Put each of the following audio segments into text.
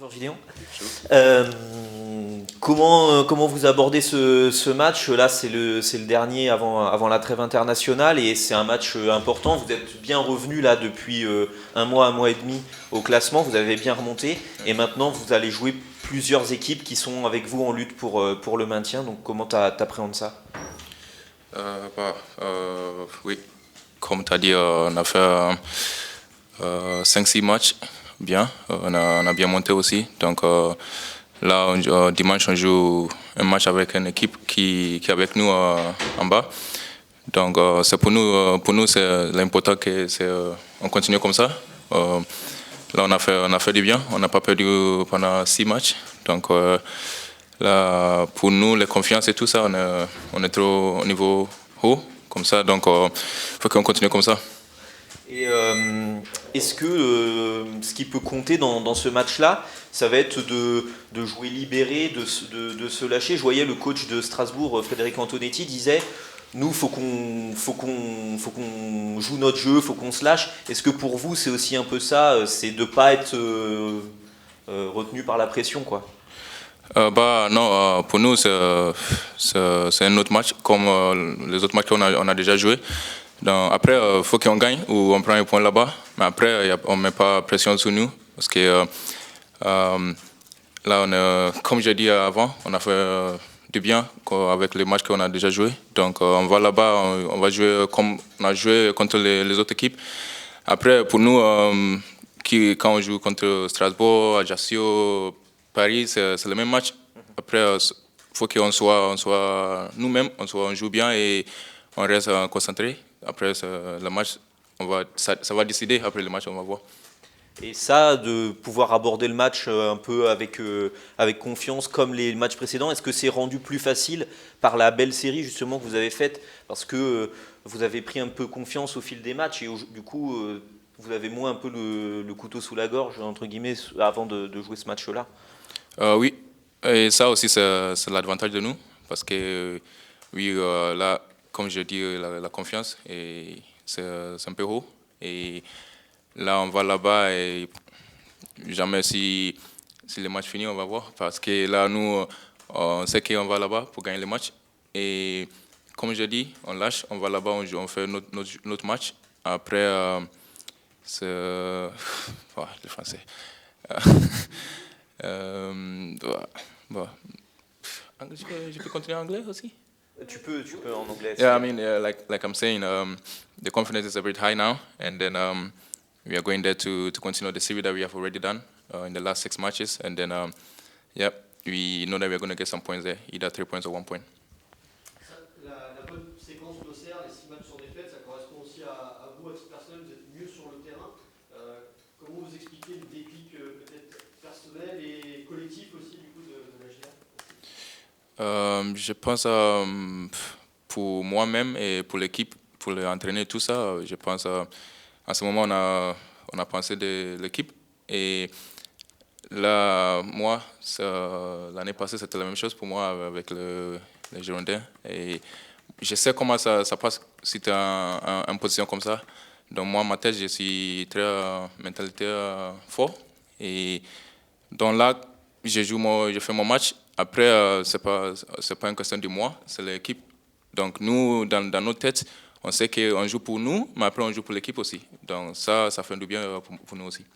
Bonjour Gideon. Comment vous abordez ce match? Là, c'est le dernier avant la trêve internationale et c'est un match important. Vous êtes bien revenu là depuis un mois et demi au classement. Vous avez bien remonté et maintenant vous allez jouer plusieurs équipes qui sont avec vous en lutte pour le maintien. Donc comment t'appréhendes ça? Oui, comme tu as dit, on a fait 5-6 matchs bien. On a bien monté aussi. Donc là, dimanche, on joue un match avec une équipe qui est avec nous en bas. Donc c'est pour nous c'est l'important que on continue comme ça. Là, on a fait du bien. On n'a pas perdu pendant 6 matchs. Donc là, pour nous, les confiances et tout ça, on est trop au niveau haut, comme ça. Donc, il faut qu'on continue comme ça. Et est-ce que ce qui peut compter dans ce match-là, ça va être de jouer libéré, de se lâcher? Je voyais le coach de Strasbourg, Frédéric Antonetti, disait nous, faut qu'on joue notre jeu, faut qu'on se lâche. Est-ce que pour vous, c'est aussi un peu ça, c'est de pas être retenu par la pression, quoi? Non, pour nous, c'est un autre match, comme les autres matchs on a déjà joué. Donc, après, il faut qu'on gagne ou on prend un point là-bas. Mais après, on ne met pas pression sur nous. Parce que là, comme j'ai dit avant, on a fait du bien avec les matchs qu'on a déjà joués. Donc, on va là-bas, on va jouer comme on a joué contre les autres équipes. Après, pour nous, quand on joue contre Strasbourg, Ajaccio, Paris, c'est le même match. Après, il faut qu'on soit nous-mêmes, on joue bien et on reste concentré. Après le match, ça va décider. Après le match, on va voir. Et ça, de pouvoir aborder le match un peu avec confiance, comme les matchs précédents, est-ce que c'est rendu plus facile par la belle série justement que vous avez faite, parce que vous avez pris un peu confiance au fil des matchs et du coup, vous avez moins un peu le couteau sous la gorge, entre guillemets, avant de jouer ce match-là? Oui, et ça aussi, c'est l'avantage de nous, parce que oui, là, comme je dis, la confiance, c'est un peu haut. Et là, on va là-bas et jamais si le match finit, on va voir. Parce que là, nous, on sait qu'on va là-bas pour gagner le match. Et comme je dis, on lâche, on va là-bas, on fait notre match. Après, c'est... le français. Bon. Je peux continuer en anglais aussi? Tu peux en anglais. Yeah, I mean, like I'm saying, the confidence is a bit high now, and then we are going there to continue the series that we have already done in the last 6 matches, and then yeah, we know that we are going to get some points there, either 3 points or 1 point. La bonne séquence d'Auxerre, les 6 matchs sans défaite, ça correspond aussi à vous, à titre personnel, vous êtes mieux sur le terrain. Comment vous expliquez le déclic peut-être personnel et collectif aussi du coup de la GR? Je pense pour moi-même et pour l'équipe, pour l'entraîner, tout ça, je pense en ce moment on a pensé de l'équipe et là, moi, l'année passée, c'était la même chose pour moi avec les Girondins. Et je sais comment ça passe si tu es en position comme ça. Donc moi, ma tête, je suis très mentalité fort. Et donc là, je fais mon match. Après, c'est pas une question de moi, c'est l'équipe. Donc nous, dans notre tête, on sait qu'on joue pour nous, mais après on joue pour l'équipe aussi. Donc ça fait du bien pour nous aussi.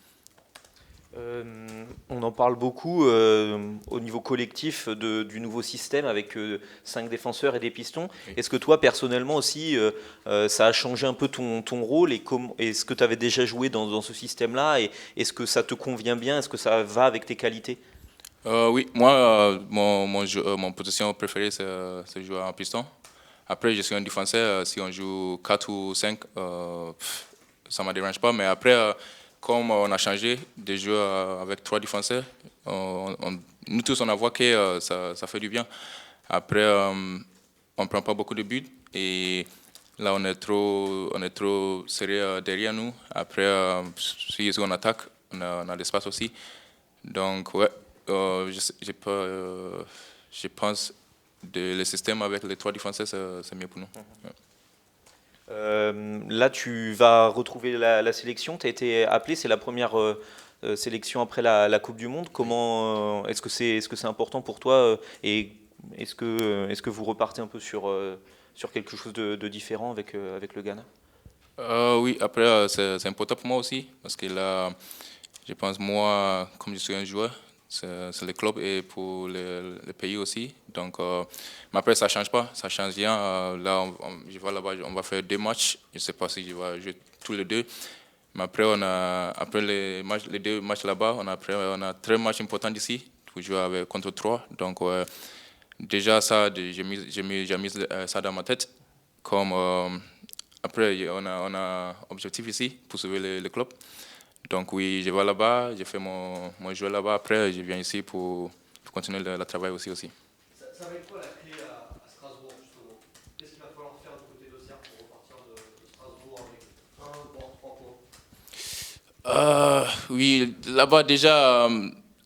On en parle beaucoup au niveau collectif du nouveau système avec 5 défenseurs et des pistons. Oui. Est-ce que toi, personnellement aussi, ça a changé un peu ton rôle et est-ce que tu avais déjà joué dans ce système-là et est-ce que ça te convient bien? Est-ce que ça va avec tes qualités? Oui, moi, mon position préférée, c'est jouer en piston. Après, je suis un défenseur. Si on joue 4 ou 5, ça ne me dérange pas. Mais après, comme on a changé de jouer avec 3 défenseurs, nous tous, on a vu que ça fait du bien. Après, on ne prend pas beaucoup de buts. Et là, on est trop serré derrière nous. Après, si on attaque, on a l'espace aussi. Donc, ouais, je pense que le système avec les 3 défenseurs, c'est mieux pour nous. Ouais. Là, tu vas retrouver la sélection. Tu as été appelé. C'est la première sélection après la Coupe du Monde. Comment est-ce que c'est important pour toi et est-ce que vous repartez un peu sur quelque chose de différent avec le Ghana? Oui, après, c'est important pour moi aussi, parce que là, je pense, moi, comme je suis un joueur, c'est le club et pour le pays aussi. Donc, mais après, ça change pas, ça change rien. Là, je vais là-bas, on va faire 2 matchs. Je ne sais pas si je vais jouer tous les deux. Mais après, après les 2 matchs là-bas, on a 3 matchs importants ici pour jouer contre 3. Donc, déjà, ça, j'ai mis ça dans ma tête. Comme, après, on a objectif ici pour sauver le club. Donc oui, je vais là-bas, je fais mon jeu là-bas. Après, je viens ici pour continuer le travail aussi. Ça va être quoi la clé à Strasbourg, justement? Qu'est-ce qu'il va falloir faire du côté d'Auxerre pour repartir de Strasbourg avec un, voire 3 points? Oui, là-bas déjà,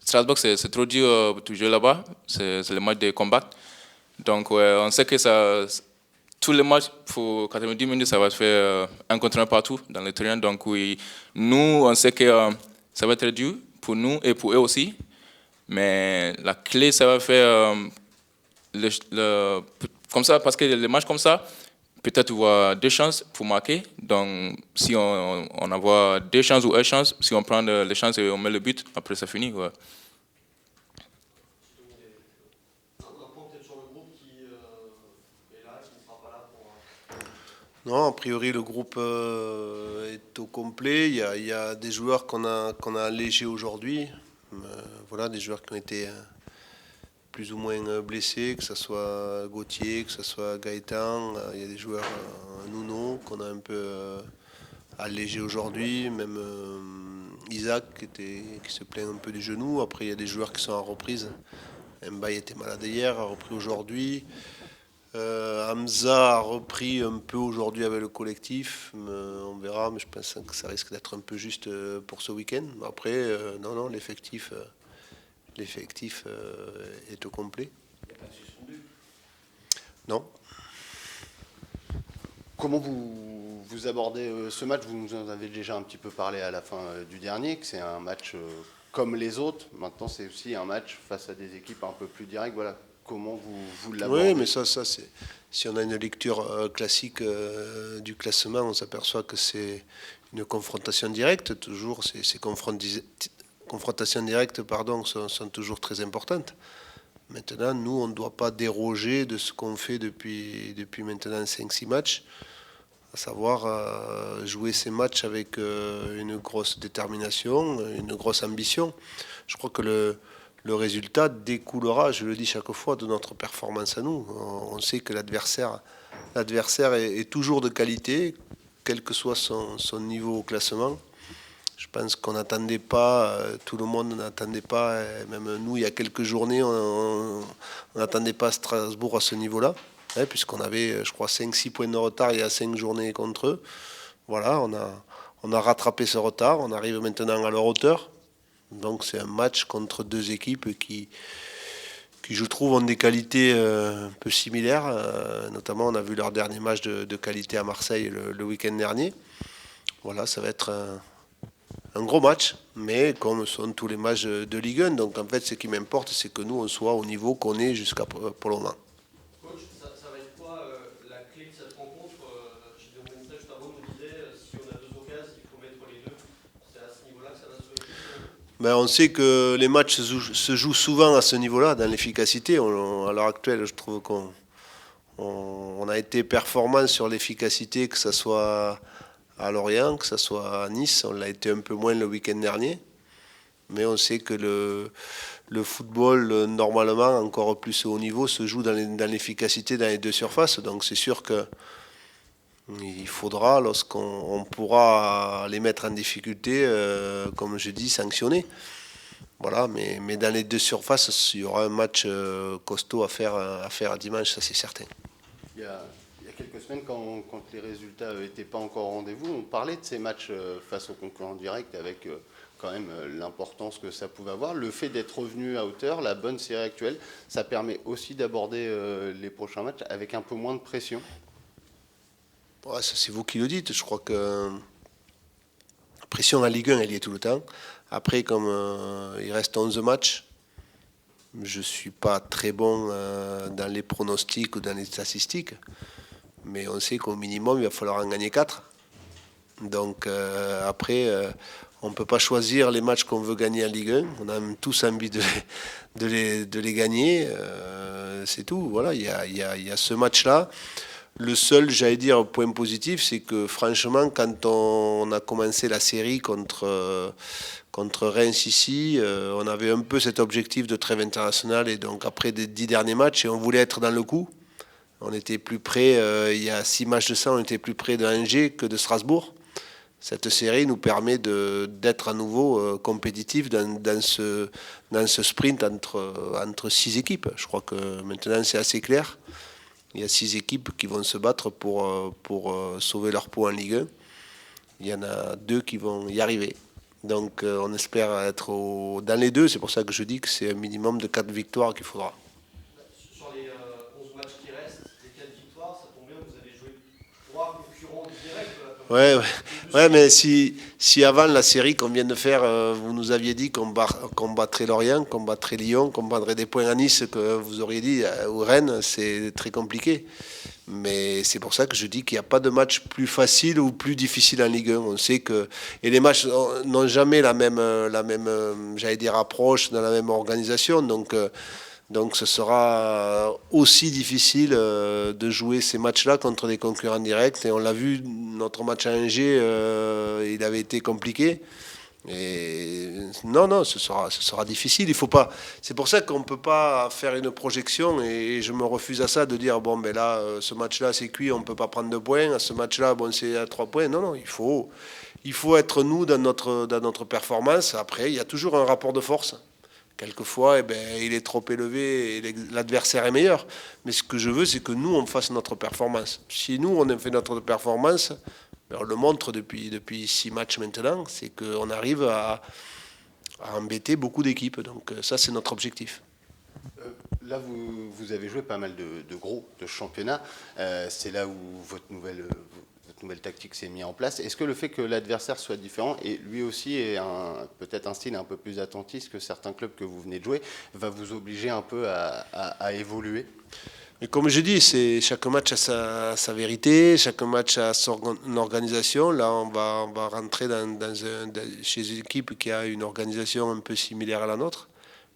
Strasbourg, c'est trop dur de jouer là-bas. C'est le match de combat. Donc ouais, on sait que tous les matchs pour 90 minutes, ça va se faire un contre un partout dans le terrain. Donc oui, nous, on sait que ça va être très dur pour nous et pour eux aussi. Mais la clé, ça va faire comme ça, parce que les matchs comme ça, peut-être tu vois 2 chances pour marquer. Donc si on envoie 2 chances ou une chance, si on prend les chances et on met le but, après c'est fini. Ouais. Un point peut-être sur le groupe qui est là, qui ne sera pas là pour. Non, a priori, le groupe est au complet. Il y a des joueurs qu'on a allégés aujourd'hui. Voilà, des joueurs qui ont été plus ou moins blessés, que ce soit Gauthier, que ce soit Gaëtan. Il y a des joueurs, Nuno, qu'on a un peu allégés aujourd'hui. Même Isaac, qui se plaint un peu du genou. Après, il y a des joueurs qui sont en reprise. Mbaye était malade hier, a repris aujourd'hui. Hamza a repris un peu aujourd'hui avec le collectif, on verra, mais je pense que ça risque d'être un peu juste pour ce week-end. Après, non, l'effectif est au complet. Il n'y a pas de suspendu. Non. Comment vous abordez ce match? Vous nous en avez déjà un petit peu parlé à la fin du dernier, que c'est un match comme les autres. Maintenant, c'est aussi un match face à des équipes un peu plus directes. Voilà. Comment vous l'abordez? Oui, mais ça c'est. Si on a une lecture classique du classement, on s'aperçoit que c'est une confrontation directe. Toujours, ces confrontations directes, sont toujours très importantes. Maintenant, nous, on ne doit pas déroger de ce qu'on fait depuis maintenant 5-6 matchs, à savoir jouer ces matchs avec une grosse détermination, une grosse ambition. Je crois que le résultat découlera, je le dis chaque fois, de notre performance à nous. On sait que l'adversaire est toujours de qualité, quel que soit son niveau au classement. Je pense qu'on n'attendait pas, tout le monde n'attendait pas, même nous, il y a quelques journées, on n'attendait pas Strasbourg à ce niveau-là, puisqu'on avait, je crois, 5-6 points de retard il y a 5 journées contre eux. Voilà, on a rattrapé ce retard, on arrive maintenant à leur hauteur. Donc c'est un match contre 2 équipes qui je trouve, ont des qualités un peu similaires. Notamment, on a vu leur dernier match de qualité à Marseille le week-end dernier. Voilà, ça va être un gros match, mais comme sont tous les matchs de Ligue 1. Donc en fait, ce qui m'importe, c'est que nous, on soit au niveau qu'on est jusqu'à pour le moment. Coach, ça va être quoi la clé de cette rencontre? Gilles de Montaigne, juste avant, nous disait si on a 2 occasions, il faut mettre les 2. C'est à ce niveau-là que ça va se jouer. Ben, on sait que les matchs se jouent souvent à ce niveau-là, dans l'efficacité. À l'heure actuelle, je trouve qu'on a été performant sur l'efficacité, que ce soit à Lorient, que ce soit à Nice. On l'a été un peu moins le week-end dernier. Mais on sait que le football, normalement, encore plus au haut niveau, se joue dans l'efficacité dans les 2 surfaces. Donc c'est sûr que il faudra, lorsqu'on pourra les mettre en difficulté, comme je dis, sanctionner. Voilà, mais dans les 2 surfaces, il y aura un match costaud à faire dimanche, ça c'est certain. Il y a quelques semaines, quand les résultats n'étaient pas encore au rendez-vous, on parlait de ces matchs face aux concurrents directs avec quand même l'importance que ça pouvait avoir. Le fait d'être revenu à hauteur, la bonne série actuelle, ça permet aussi d'aborder les prochains matchs avec un peu moins de pression. Ouais, ça c'est vous qui le dites. Je crois que pression en Ligue 1, elle y est tout le temps. Après, comme il reste 11 matchs, je ne suis pas très bon dans les pronostics ou dans les statistiques. Mais on sait qu'au minimum, il va falloir en gagner 4. Donc après, on ne peut pas choisir les matchs qu'on veut gagner en Ligue 1. On a tous envie de les gagner. C'est tout. Voilà, il y a ce match-là. Le seul, j'allais dire, point positif, c'est que franchement, quand on a commencé la série contre Reims ici, on avait un peu cet objectif de trêve internationale. Et donc après les 10 derniers matchs, et on voulait être dans le coup. On était plus près, il y a 6 matchs de ça, on était plus près de Angers que de Strasbourg. Cette série nous permet d'être à nouveau compétitif dans ce sprint entre 6 équipes. Je crois que maintenant c'est assez clair. Il y a 6 équipes qui vont se battre pour sauver leur peau en Ligue 1. Il y en a 2 qui vont y arriver. Donc on espère être dans les 2. C'est pour ça que je dis que c'est un minimum de 4 victoires qu'il faudra. Sur les 11 matchs qui restent, les 4 victoires, ça tombe bien, vous avez joué 3 concurrents directs. Ouais, mais si avant la série qu'on vient de faire, vous nous aviez dit qu'on battrait Lorient, qu'on battrait Lyon, qu'on battrait des points à Nice, que vous auriez dit, ou Rennes, c'est très compliqué. Mais c'est pour ça que je dis qu'il n'y a pas de match plus facile ou plus difficile en Ligue 1. On sait que... Et les matchs n'ont jamais la même j'allais dire, approche, dans la même organisation. Donc ce sera aussi difficile de jouer ces matchs-là contre des concurrents directs. Et on l'a vu, notre match à Angers, il avait été compliqué. Et non, ce sera difficile. Il faut pas. C'est pour ça qu'on ne peut pas faire une projection. Et je me refuse à ça, de dire bon, ben là, ce match-là, c'est cuit, on ne peut pas prendre 2 points. À ce match-là, bon, c'est à 3 points. Non, il faut être nous dans notre performance. Après, il y a toujours un rapport de force. Quelquefois, il est trop élevé et l'adversaire est meilleur. Mais ce que je veux, c'est que nous, on fasse notre performance. Si nous, on a fait notre performance, on le montre depuis 6 matchs maintenant, c'est qu'on arrive à embêter beaucoup d'équipes. Donc ça, c'est notre objectif. Là, vous avez joué pas mal de gros de championnat. C'est là où votre nouvelle tactique s'est mise en place. Est-ce que le fait que l'adversaire soit différent et lui aussi ait peut-être un style un peu plus attentiste que certains clubs que vous venez de jouer, va vous obliger un peu à évoluer ? Mais comme je dis, chaque match a sa vérité, chaque match a son organisation. Là, on va rentrer chez une équipe qui a une organisation un peu similaire à la nôtre,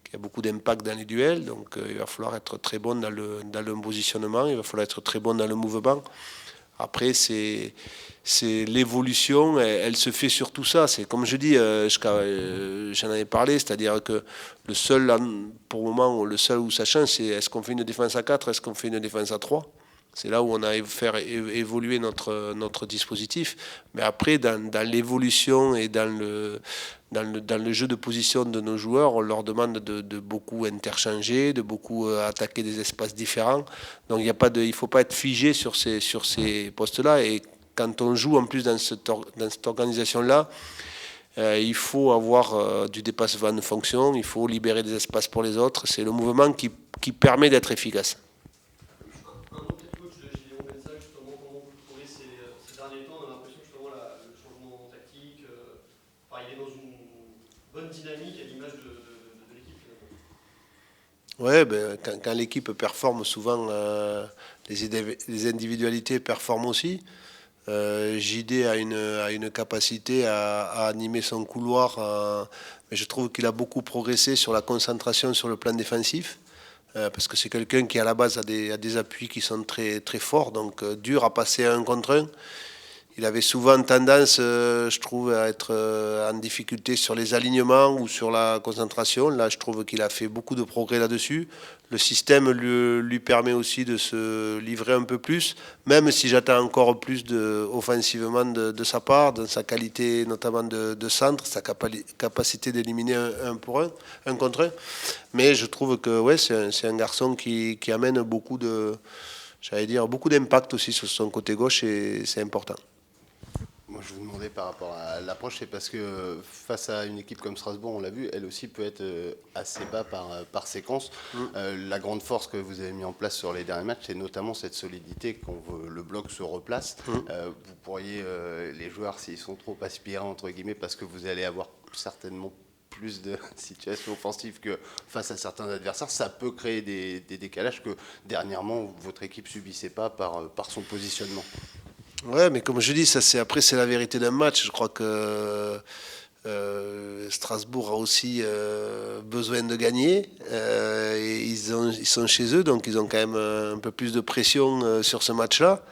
qui a beaucoup d'impact dans les duels. Donc il va falloir être très bon dans le positionnement, il va falloir être très bon dans le mouvement. Après, c'est l'évolution, elle se fait sur tout ça. C'est comme je dis, j'en avais parlé, c'est-à-dire que le seul, pour le moment, le seul où ça change, c'est est-ce qu'on fait une défense à 4, est-ce qu'on fait une défense à 3 ? C'est là où on a faire évoluer notre dispositif. Mais après, dans l'évolution et dans le jeu de position de nos joueurs, on leur demande de beaucoup interchanger, de beaucoup attaquer des espaces différents. Donc il ne faut pas être figé sur ces postes-là. Et quand on joue en plus dans cette organisation-là, il faut avoir du dépassement de fonction, il faut libérer des espaces pour les autres. C'est le mouvement qui permet d'être efficace. Ces derniers temps, on a l'impression que justement le changement tactique, il est dans une bonne dynamique à l'image de l'équipe finalement. Ouais, quand l'équipe performe, souvent les individualités performent aussi. JD a une capacité à animer son couloir, mais je trouve qu'il a beaucoup progressé sur la concentration sur le plan défensif. Parce que c'est quelqu'un qui à la base a des appuis qui sont très, très forts, donc dur à passer à 1 contre 1. Il avait souvent tendance, je trouve, à être en difficulté sur les alignements ou sur la concentration. Là, je trouve qu'il a fait beaucoup de progrès là-dessus. Le système lui permet aussi de se livrer un peu plus, même si j'attends encore plus offensivement de sa part, dans sa qualité notamment de centre, sa capacité d'éliminer un contre un. Mais je trouve que c'est un garçon qui amène beaucoup d'impact aussi sur son côté gauche et c'est important. Moi, je vous demandais par rapport à l'approche, c'est parce que face à une équipe comme Strasbourg, on l'a vu, elle aussi peut être assez bas par séquence. La grande force que vous avez mis en place sur les derniers matchs, c'est notamment cette solidité quand le bloc se replace. Vous pourriez, les joueurs, s'ils sont trop aspirants, entre guillemets, parce que vous allez avoir certainement plus de situations offensives que face à certains adversaires, ça peut créer des décalages que dernièrement votre équipe subissait pas par son positionnement. Ouais, mais comme je dis, ça après c'est la vérité d'un match. Je crois que Strasbourg a aussi besoin de gagner. Et ils sont chez eux, donc ils ont quand même un peu plus de pression sur ce match-là.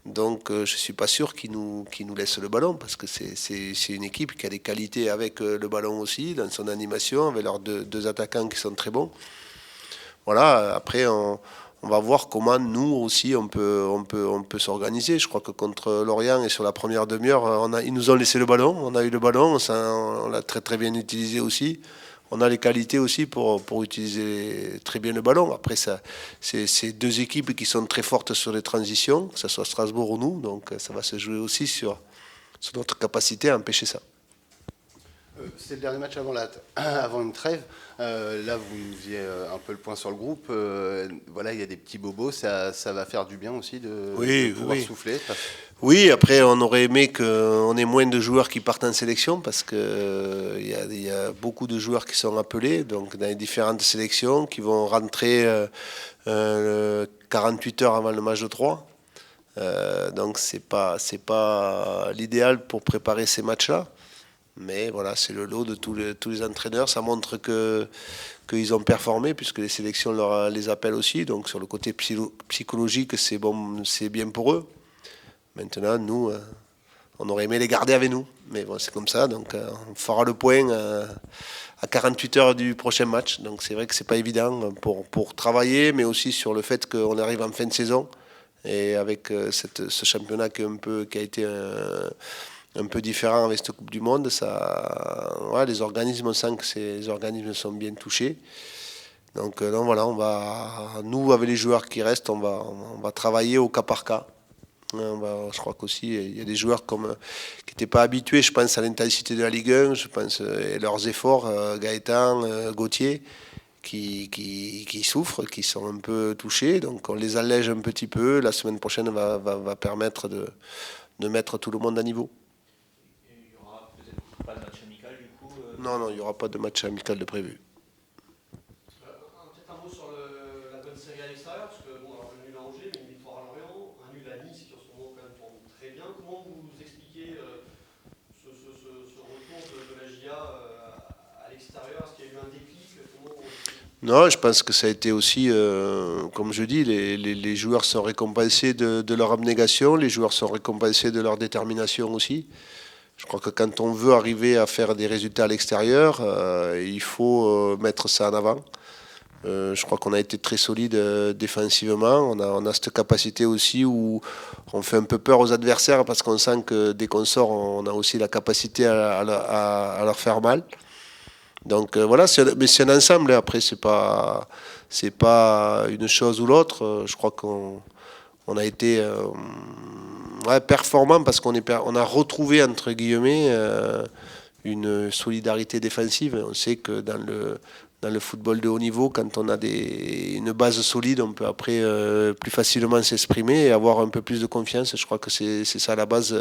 Donc je ne suis pas sûr qu'ils nous laissent le ballon, parce que c'est une équipe qui a des qualités avec le ballon aussi, dans son animation, avec leurs deux attaquants qui sont très bons. Voilà, après on va voir comment nous aussi on peut s'organiser. Je crois que contre Lorient et sur la première demi-heure, ils nous ont laissé le ballon, on a eu le ballon, on l'a très très bien utilisé aussi. On a les qualités aussi pour utiliser très bien le ballon. Après, c'est deux équipes qui sont très fortes sur les transitions, que ce soit Strasbourg ou nous. Donc ça va se jouer aussi sur notre capacité à empêcher ça. C'est le dernier match avant une trêve. Là, vous nous faisiez un peu le point sur le groupe. Voilà, il y a des petits bobos. Ça va faire du bien aussi de pouvoir souffler. Oui, après, on aurait aimé qu'on ait moins de joueurs qui partent en sélection, parce qu'il y a beaucoup de joueurs qui sont appelés donc dans les différentes sélections, qui vont rentrer 48 heures avant le match de 3. Donc c'est pas l'idéal pour préparer ces matchs-là. Mais voilà, c'est le lot de tous les entraîneurs. Ça montre qu'ils ont performé, puisque les sélections les appellent aussi. Donc sur le côté psychologique, c'est bon, c'est bien pour eux. Maintenant, nous, on aurait aimé les garder avec nous. Mais bon, c'est comme ça. Donc on fera le point à 48 heures du prochain match. Donc c'est vrai que c'est pas évident pour travailler, mais aussi sur le fait qu'on arrive en fin de saison. Et avec ce championnat qui a été un peu différent avec cette Coupe du Monde, les organismes, on sent que ces organismes sont bien touchés. Donc voilà, nous, avec les joueurs qui restent, on va travailler au cas par cas. Je crois qu'aussi, il y a des joueurs qui n'étaient pas habitués, je pense, à l'intensité de la Ligue 1, je pense, et leurs efforts, Gaëtan, Gauthier, qui souffrent, qui sont un peu touchés. Donc on les allège un petit peu. La semaine prochaine va permettre de mettre tout le monde à niveau. Il n'y aura peut-être pas de match amical du coup Non, il n'y aura pas de match amical de prévu. Peut-être un mot sur la bonne série à l'extérieur, parce que un nul à Angers, mais une victoire à Lorient, un nul à Nice qui en ce moment quand même tourne très bien. Comment vous expliquez ce retour de la GIA à l'extérieur? Est-ce qu'il y a eu un déclic? Non, je pense que ça a été aussi, comme je dis, les joueurs sont récompensés de leur abnégation, les joueurs sont récompensés de leur détermination aussi. Je crois que quand on veut arriver à faire des résultats à l'extérieur, il faut mettre ça en avant. Je crois qu'on a été très solide défensivement. On a cette capacité aussi où on fait un peu peur aux adversaires, parce qu'on sent que dès qu'on sort, on a aussi la capacité à leur faire mal. Donc voilà, mais c'est un ensemble. Après, c'est pas une chose ou l'autre. Je crois qu'on a été performant, parce qu'on a retrouvé, entre guillemets, une solidarité défensive. On sait que dans le football de haut niveau, quand on a une base solide, on peut après plus facilement s'exprimer et avoir un peu plus de confiance. Je crois que c'est ça la base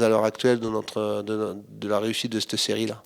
à l'heure actuelle de la réussite de cette série-là.